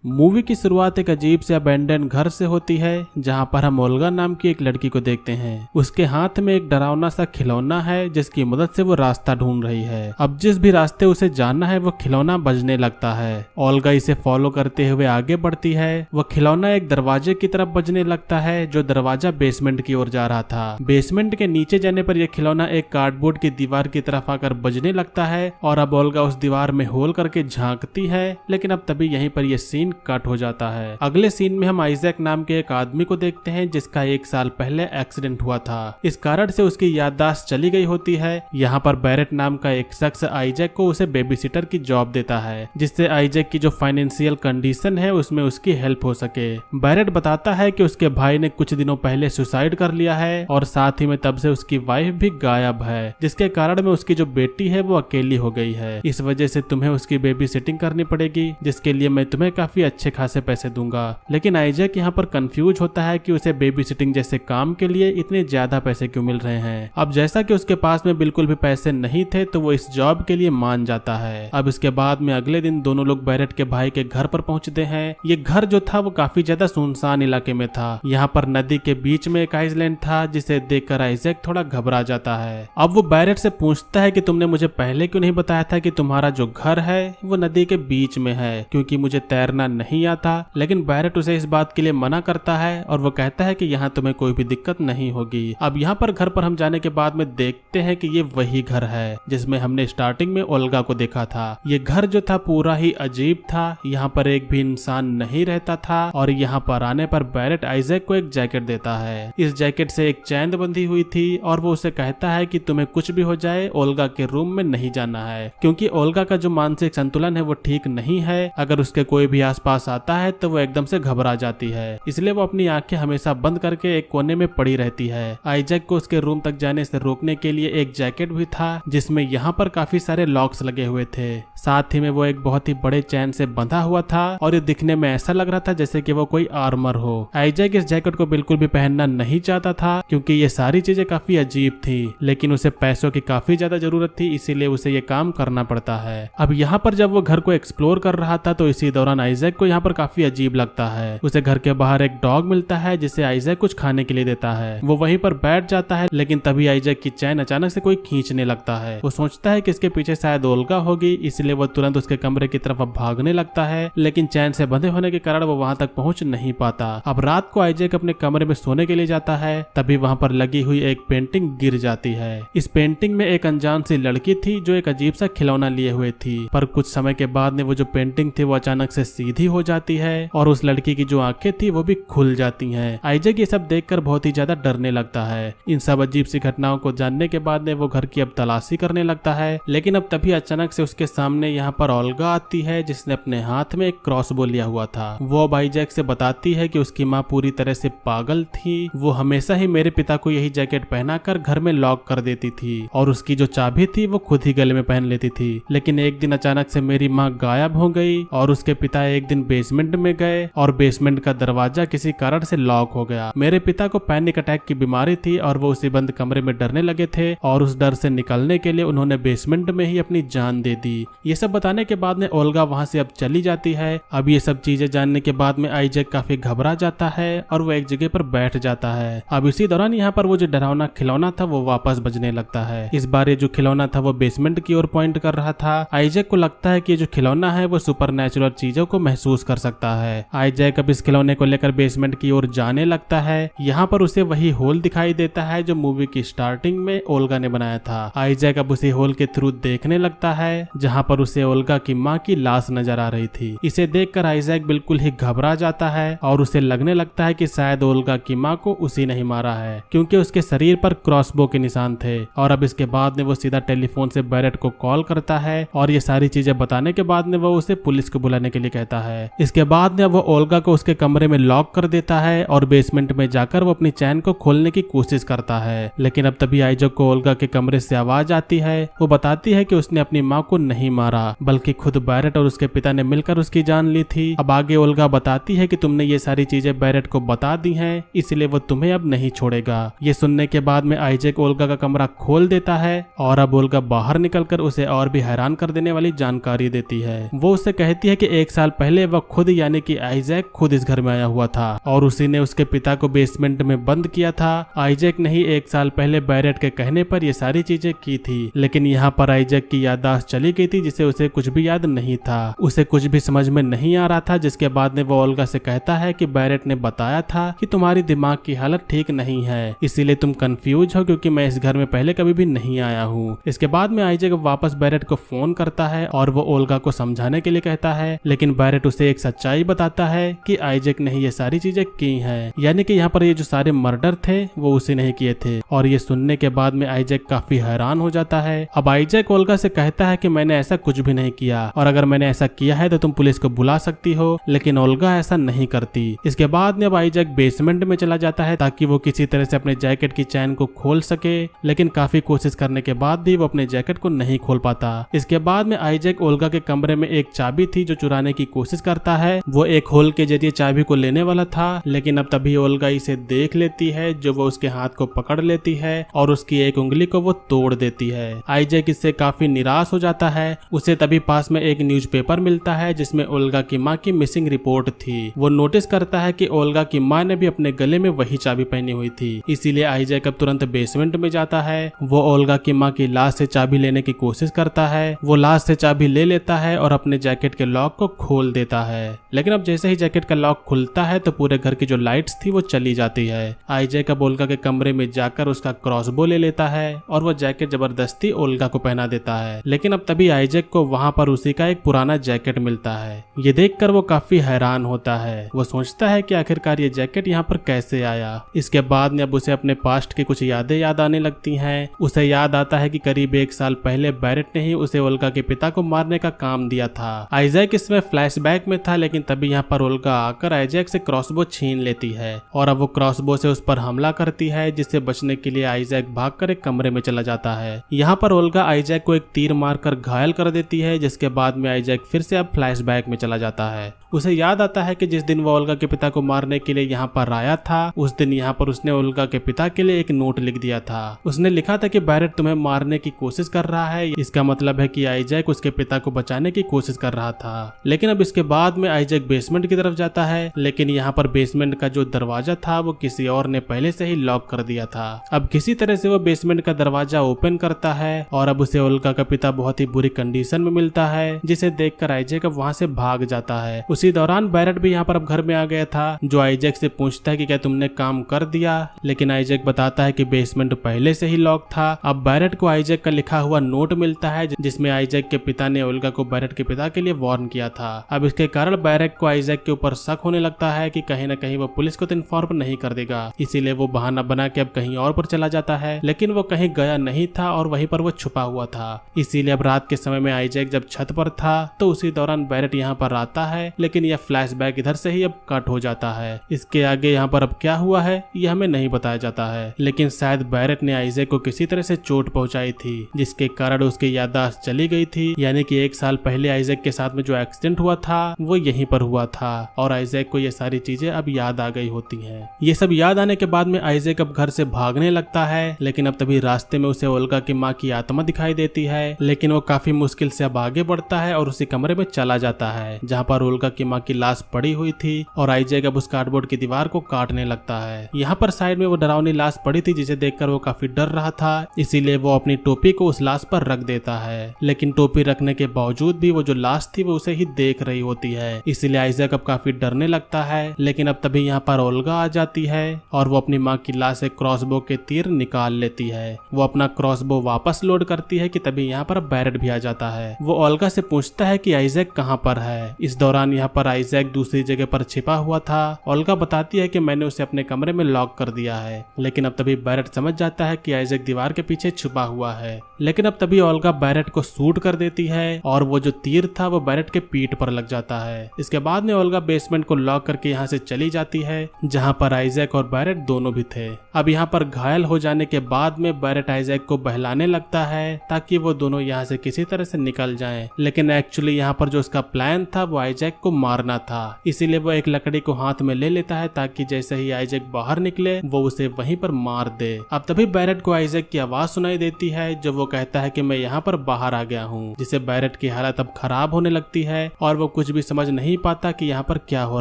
Movie की शुरुआत एक अजीब से अबेंडन घर से होती है जहाँ पर हम ओल्गा नाम की एक लड़की को देखते हैं। उसके हाथ में एक डरावना सा खिलौना है जिसकी मदद से वो रास्ता ढूंढ रही है। अब जिस भी रास्ते उसे जाना है वो खिलौना बजने लगता है। ओल्गा इसे फॉलो करते हुए आगे बढ़ती है। वह खिलौना एक दरवाजे की तरफ बजने लगता है जो दरवाजा बेसमेंट की ओर जा रहा था। बेसमेंट के नीचे जाने पर यह खिलौना एक कार्डबोर्ड की दीवार की तरफ आकर बजने लगता है और अब ओल्गा उस दीवार में होल करके झांकती है, लेकिन अब तभी यहीं पर यह सीन कट हो जाता है। अगले सीन में हम आइजैक नाम के एक आदमी को देखते हैं जिसका 1 साल पहले एक्सीडेंट हुआ था। इस कारण से उसकी याददाश्त चली गई होती है। यहाँ पर बैरेट नाम का एक शख्स आइजैक को उसे बेबीसिटर की जॉब देता है जिससे आइजैक की जो फाइनेंशियल कंडीशन है उसमें उसकी हेल्प हो सके। बैरेट बताता है कि उसके भाई ने कुछ दिनों पहले सुसाइड कर लिया है और साथ ही में तब से उसकी वाइफ भी गायब है, जिसके कारण में उसकी जो बेटी है वो अकेली हो गई है। इस वजह से तुम्हें उसकी बेबी सिटिंग करनी पड़ेगी जिसके लिए मैं तुम्हें काफी अच्छे खासे पैसे दूंगा। लेकिन आइजैक यहाँ पर कंफ्यूज होता है कि उसे बेबी सिटिंग जैसे काम के लिए इतने ज्यादा पैसे क्यों मिल रहे हैं। अब जैसा कि उसके पास में बिल्कुल भी पैसे नहीं थे तो वो इस जॉब के लिए मान जाता है। अब इसके बाद में अगले दिन दोनों लोग बैरेट के भाई के घर पर पहुंचते हैं। ये घर जो था वो काफी ज्यादा सुनसान इलाके में था। यहाँ पर नदी के बीच में एक आइलैंड था जिसे देखकर आइजैक थोड़ा घबरा जाता है। अब वो बैरेट से पूछता है कि तुमने मुझे पहले क्यों नहीं बताया था कि तुम्हारा जो घर है वो नदी के बीच में है, क्योंकि मुझे तैरना नहीं आता। लेकिन बैरेट उसे इस बात के लिए मना करता है और वो कहता है कि यहाँ तुम्हें कोई भी दिक्कत नहीं होगी। अब यहाँ पर घर पर हम जाने के बाद में देखते हैं कि ये वही घर है जिसमें हमने स्टार्टिंग में ओल्गा को देखा था। ये घर जो था पूरा ही अजीब था। यहाँ पर एक भी इंसान नहीं रहता था और यहाँ पर आने पर बैरेट आइजैक को एक जैकेट देता है। इस जैकेट से एक चैन बंधी हुई थी और वो उसे कहता है कि तुम्हें कुछ भी हो जाए ओल्गा के रूम में नहीं जाना है, क्योंकि ओल्गा का जो मानसिक संतुलन है वो ठीक नहीं है। अगर उसके कोई भी आसपास आता है तो वो एकदम से घबरा जाती है, इसलिए वो अपनी आंखें हमेशा बंद करके एक कोने में पड़ी रहती है। आइजैक को उसके रूम तक जाने से रोकने के लिए एक जैकेट भी था जिसमें यहाँ पर काफी सारे लॉक्स लगे हुए थे। साथ ही में वो एक बहुत ही बड़े चैन से बंधा हुआ था और ये दिखने में ऐसा लग रहा था जैसे कि वो कोई आर्मर हो। आइजैक इस जैकेट को बिल्कुल भी पहनना नहीं चाहता था क्योंकि ये सारी चीजें काफी अजीब थी, लेकिन उसे पैसों की काफी ज्यादा जरूरत थी, इसीलिए उसे ये काम करना पड़ता है। अब यहाँ पर जब वो घर को एक्सप्लोर कर रहा था तो इसी दौरान आइजैक को यहाँ पर काफी अजीब लगता है। उसे घर के बाहर एक डॉग मिलता है जिसे आइजैक कुछ खाने के लिए देता है। वो वहीं पर बैठ जाता है, लेकिन तभी आइजैक की चैन अचानक से कोई खींचने लगता है। वो सोचता है कि इसके पीछे शायद ओल्गा होगी, इसलिए वो तुरंत उसके कमरे की तरफ भागने लगता है, लेकिन चैन से बंधे होने के कारण वो वहां तक पहुंच नहीं पाता। अब रात को आइजैक अपने कमरे में सोने के लिए जाता है, तभी वहां पर लगी हुई एक पेंटिंग गिर जाती है। इस पेंटिंग में एक अनजान सी लड़की थी जो एक अजीब सा खिलौना लिए हुए थी, पर कुछ समय के बाद में वो जो पेंटिंग थी वो अचानक से सीधी हो जाती है और उस लड़की की जो आंखें थी वो भी खुल जाती हैं। आइजैक ये सब देखकर बहुत ही ज्यादा डरने लगता है। इन सब अजीब सी घटनाओं को जानने के बाद में वो घर की अब तलाशी करने लगता है, लेकिन अब तभी अचानक से उसके सामने यहाँ पर ओल्गा आती है जिसने अपने हाथ में एक क्रॉसबो लिया हुआ था। वो अब आइजैक से बताती है कि उसकी माँ पूरी तरह से पागल थी। वो हमेशा ही मेरे पिता को यही जैकेट पहनाकर घर में लॉक कर देती थी और उसकी जो चाबी थी वो खुद ही गले में पहन लेती थी। लेकिन एक दिन अचानक से मेरी माँ गायब हो गई और उसके पिता एक दिन बेसमेंट में गए और बेसमेंट का दरवाजा किसी कारण से लॉक हो गया। मेरे पिता को पैनिक अटैक की बीमारी थी और वो उसी बंद कमरे में डरने लगे थे और उस डर से निकलने के लिए उन्होंने बेसमेंट में ही अपनी जान दे दी। ये सब बताने के बाद में ओल्गा वहां से अब चली जाती है। अब ये सब चीजें जानने के बाद में आइजैक काफी घबरा जाता है और वो एक जगह पर बैठ जाता है। अब इसी दौरान यहाँ पर वो जो डरावना खिलौना था वो वापस बजने लगता है। इस बार ये जो खिलौना था वो बेसमेंट की ओर पॉइंट कर रहा था। आइजैक को लगता है कि जो खिलौना है वो सुपरनैचुरल चीजों को महसूस कर सकता है। आइजैक अब इस खिलौने को लेकर बेसमेंट की ओर जाने लगता है। यहाँ पर उसे वही होल दिखाई देता है जो मूवी की स्टार्टिंग में ओल्गा ने बनाया था। आइजैक अब उसी होल के थ्रू देखने लगता है जहाँ पर उसे ओल्गा की माँ की लाश नजर आ रही थी। इसे देखकर आइजैक बिल्कुल ही घबरा जाता है और उसे लगने लगता है कि शायद ओल्गा की माँ को उसी ने ही मारा है, क्योंकि उसके शरीर पर क्रॉसबो के निशान थे। और अब इसके बाद में वो सीधा टेलीफोन से बैरेट को कॉल करता है और ये सारी चीजें बताने के बाद में वो उसे पुलिस को बुलाने के लिए कहता है। इसके बाद में वो ओल्गा को उसके कमरे में लॉक कर देता है और बेसमेंट में जाकर वो अपनी चैन को खोलने की कोशिश करता है। लेकिन अब तभी आइजैक को ओल्गा के कमरे से आवाज आती है। वो बताती है कि उसने अपनी माँ को नहीं मारा मारा, बल्कि खुद बैरेट और उसके पिता ने मिलकर उसकी जान ली थी। अब आगे ओल्गा बताती है कि तुमने ये सारी चीजें बैरेट को बता दी हैं, इसलिए वो तुम्हें अब नहीं छोड़ेगा। ये सुनने के बाद में आइजैक ओल्गा का कमरा खोल देता है और अब ओल्गा बाहर निकलकर उसे और भी हैरान कर देने वाली जानकारी देती है। वो उससे कहती है कि 1 साल पहले वह खुद यानी कि आइजैक खुद इस घर में आया हुआ था और उसी ने उसके पिता को बेसमेंट में बंद किया था। आइजैक ने ही 1 साल पहले बैरेट के कहने पर ये सारी चीजें की थी, लेकिन यहाँ पर आइजैक की याददाश्त चली गई थी जिसे उसे कुछ भी याद नहीं था। उसे कुछ भी समझ में नहीं आ रहा था, जिसके बाद में वो ओल्गा से कहता है कि बैरेट ने बताया था कि तुम्हारी दिमाग की हालत ठीक नहीं है, इसीलिए तुम कंफ्यूज हो क्योंकि मैं इस घर में पहले कभी भी नहीं आया हूँ। इसके बाद में आइजैक वापस बैरेट को फोन करता है और वो ओल्गा को समझाने के लिए कहता है, लेकिन बैरेट उसे एक सच्चाई बताता है कि आइजैक ने ये सारी चीजें की हैं, यानी कि यहाँ पर ये जो सारे मर्डर थे वो उसी ने किए थे। और ये सुनने के बाद में आइजैक काफी हैरान हो जाता है। अब आइजैक ओल्गा से कहता है कि मैंने ऐसा कुछ भी नहीं किया और अगर मैंने ऐसा किया है तो तुम पुलिस को बुला सकती हो, लेकिन ओल्गा ऐसा नहीं करती। इसके बाद में अब आइजैक बेसमेंट में चला जाता है ताकि वो किसी तरह से अपने जैकेट की चैन को खोल सके, लेकिन काफी कोशिश करने के बाद भी वो अपने जैकेट को नहीं खोल पाता। इसके बाद में आइजैक ओल्गा के कमरे में एक चाबी थी जो चुराने की कोशिश करता है। वो एक होल के जरिए चाबी को लेने वाला था, लेकिन अब तभी ओल्गा इसे देख लेती है जो वो उसके हाथ को पकड़ लेती है और उसकी एक उंगली को वो तोड़ देती है। आइजैक इससे काफी निराश हो जाता है। उसे तभी पास में एक न्यूज़पेपर मिलता है जिसमें ओल्गा की माँ की मिसिंग रिपोर्ट थी। वो नोटिस करता है कि ओल्गा की माँ ने भी अपने गले में वही चाबी पहनी हुई थी, इसीलिए आइजैक अब तुरंत बेसमेंट में जाता है। वो ओल्गा की माँ की लाश से चाबी लेने की कोशिश करता है। वो लाश से चाबी ले लेता है और अपने जैकेट के लॉक को खोल देता है, लेकिन अब जैसे ही जैकेट का लॉक खुलता है तो पूरे घर की जो लाइट्स थी वो चली जाती है। आइजैक अब ओल्गा के कमरे में जाकर उसका क्रॉसबो ले लेता है और वो जैकेट जबरदस्ती ओल्गा को पहना देता है, लेकिन अब तभी आइजैक को वहां पर उसी का एक पुराना जैकेट मिलता है। ये देखकर वो काफी हैरान होता है। वो सोचता है कि आखिरकार ये जैकेट यहाँ पर कैसे आया। इसके बाद में अब उसे अपने पास्ट की कुछ यादें याद आने लगती हैं। उसे याद आता है कि करीब 1 साल पहले बैरेट ने ही उसे ओल्गा के पिता को मारने का काम दिया था। आइजैक इसमें फ्लैशबैक में था, लेकिन तभी यहाँ पर ओल्गा आकर आइजैक से क्रॉसबो छीन लेती है और अब वो क्रॉसबो से उस पर हमला करती है, जिससे बचने के लिए आइजैक भागकर एक कमरे में चला जाता है। यहाँ पर ओल्गा आइजैक को एक तीर मारकर घायल कर देती है, जिसके बाद में आइजैक फिर से अब फ्लैशबैक में चला जाता है। उसे याद आता है कि जिस दिन वो ओल्गा के पिता को मारने के लिए यहाँ पर आया था, उस दिन यहाँ पर उसने ओल्गा के पिता के लिए एक नोट लिख दिया था। उसने लिखा था कि बैरेट तुम्हें मारने की कोशिश कर रहा है, इसका मतलब है कि आइजैक उसके पिता को बचाने की कोशिश कर रहा था। लेकिन अब इसके बाद में आइजैक बेसमेंट की तरफ जाता है, लेकिन यहाँ पर बेसमेंट का जो दरवाजा था वो किसी और ने पहले से ही लॉक कर दिया था। अब किसी तरह से वो बेसमेंट का दरवाजा ओपन करता है और अब उसे ओल्गा का पिता बहुत ही बुरी कंडीशन में मिलता है, जिसे देखकर आइजैक अब वहाँ से भाग जाता है। उसी दौरान बैरेट भी यहाँ पर अब घर में आ गया था, जो आइजैक से पूछता है कि क्या तुमने काम कर दिया, लेकिन आइजैक बताता है कि बेसमेंट पहले से ही लॉक था। अब बैरेट को आइजैक का लिखा हुआ नोट मिलता है जिसमें आइजैक के पिता ने ओल्गा को बैरेट के पिता के लिए वार्न किया था। अब इसके कारण बैरेट को आइजैक के ऊपर शक होने लगता है कि कहीं न कहीं वो पुलिस को तो इन्फॉर्म नहीं कर देगा, इसीलिए वो बहाना बना के अब कहीं और पर चला जाता है, लेकिन वो कहीं गया नहीं था और वहीं पर वो छुपा हुआ था। इसीलिए अब रात के समय में आइजैक जब छत पर था तो उसी दौरान बैरेट यहाँ पर आता है, लेकिन यह फ्लैशबैक इधर से ही अब कट हो जाता है। इसके आगे यहाँ पर अब क्या हुआ है ये हमें नहीं बताया जाता है, लेकिन शायद बैरेट ने आइजैक को किसी तरह से चोट पहुंचाई थी, जिसके कारण उसकी याददाश्त चली गई थी। यानी कि 1 साल पहले आइजैक के साथ में जो एक्सीडेंट हुआ था वो यहीं पर हुआ था और आइजैक को ये सारी चीजें अब याद आ गई होती हैं। ये सब याद आने के बाद में आइजैक अब घर से भागने लगता है, लेकिन अब तभी रास्ते में उसे ओल्गा की माँ की आत्मा दिखाई देती है, लेकिन वो काफी मुश्किल से अब आगे बढ़ता है और उसी कमरे में चला जाता है जहाँ पर ओल्गा की माँ की लाश पड़ी हुई थी और आइजैक अब उस कार्डबोर्ड की दीवार को काटने लगता है। यहाँ पर साइड में वो डरावनी लाश पड़ी थी जिसे देखकर वो काफी डर रहा था, इसीलिए वो अपनी टोपी को उस लाश पर रख देता है, लेकिन टोपी रखने के बावजूद भी वो जो लाश थी वो उसे ही देख रही होती है, इसीलिए आइजैक अब काफी डरने लगता है। लेकिन अब तभी यहाँ पर ओल्गा आ जाती है और वो अपनी माँ की लाश से क्रॉसबो के तीर निकाल लेती है। वो अपना क्रॉसबो वापस लोड करती है कि तभी यहाँ पर बैरेट भी आ जाता है। वो ओल्गा से पूछता है कि आइजैक कहाँ पर है। इस दौरान यहाँ पर आइजैक दूसरी जगह पर छिपा हुआ था। ओल्गा बताती है कि मैंने उसे अपने कमरे में लॉक कर दिया है, लेकिन अब तभी बैरेट समझ जाता है कि आइजैक दीवार के पीछे छुपा हुआ है। लेकिन अब तभी ओल्गा बैरेट को शूट कर देती है और वो जो तीर था वो बैरेट के पीठ पर लग जाता है। इसके बाद में ओल्गा बेसमेंट को लॉक करके यहाँ से चली जाती है जहाँ पर आइजैक और बैरेट दोनों भी थे। अब यहाँ पर घायल हो जाने के बाद में बैरेट आइजैक को बहलाने लगता है ताकि वो दोनों यहाँ से किसी तरह से निकल जाएं। लेकिन एक्चुअली यहाँ पर जो उसका प्लान था वो आइजैक को मारना था, इसीलिए वो एक लकड़ी को हाथ में ले लेता है ताकि जैसे ही आइजैक बाहर निकले वो उसे वहीं पर मार दे। अब तभी बैरेट को आइजैक की आवाज सुनाई देती है जो वो कहता है कि मैं यहाँ पर बाहर आ गया हूँ, जिससे बैरेट की हालत अब खराब होने लगती है और वो कुछ भी समझ नहीं पाता कि यहाँ पर क्या हो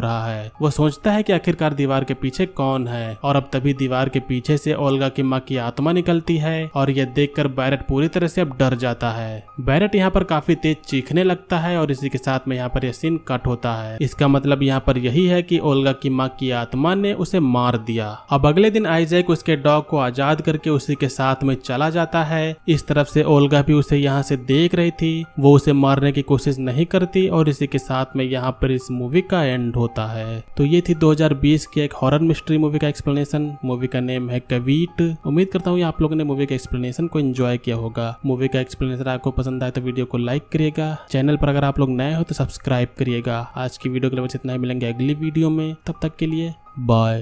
रहा है। वो सोचता है कि आखिरकार दीवार के पीछे कौन है, और अब तभी दीवार के पीछे से ओल्गा की माँ की आत्मा निकलती है और यह देखकर बैरेट पूरी तरह से अब डर जाता है। बैरेट यहाँ पर काफी तेज चीखने लगता है और इसी के साथ में यहाँ पर यह सीन कट होता है। इसका मतलब यहाँ पर यही है कि ओल्गा की माँ की आत्मा ने उसे मार दिया। अब अगले दिन आइजैक उसके डॉग को आजाद करके उसी के साथ में चला जाता है। इस तरफ से ओल्गा भी उसे यहाँ से देख रही थी, वो उसे मारने की कोशिश नहीं करती और इसी के साथ में यहाँ पर इस मूवी का एंड होता है। तो ये थी 2020 की एक हॉरर मिस्ट्री मूवी का एक्सप्लेनेशन। मूवी का नेम है कवीट। उम्मीद करता हूँ आप लोगों ने मूवी के एक्सप्लेनेशन को एंजॉय किया होगा। मूवी का एक्सप्लेनेशन आपको पसंद आए तो वीडियो को लाइक करिएगा। चैनल पर अगर आप लोग नए हो तो सब्सक्राइब करिएगा। आज की वीडियो के लिए बस इतना ही, मिलेंगे अगली वीडियो में। तब तक के लिए बाय।